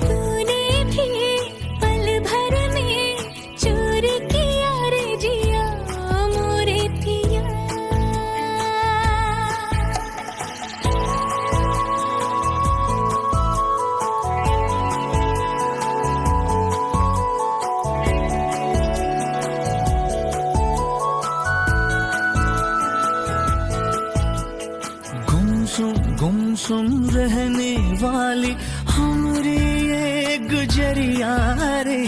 तूने भी पल भर में चोर किया रे जिया मोरे पिया। गुमसुम रहने वाली हमरी ये गुजरिया रे,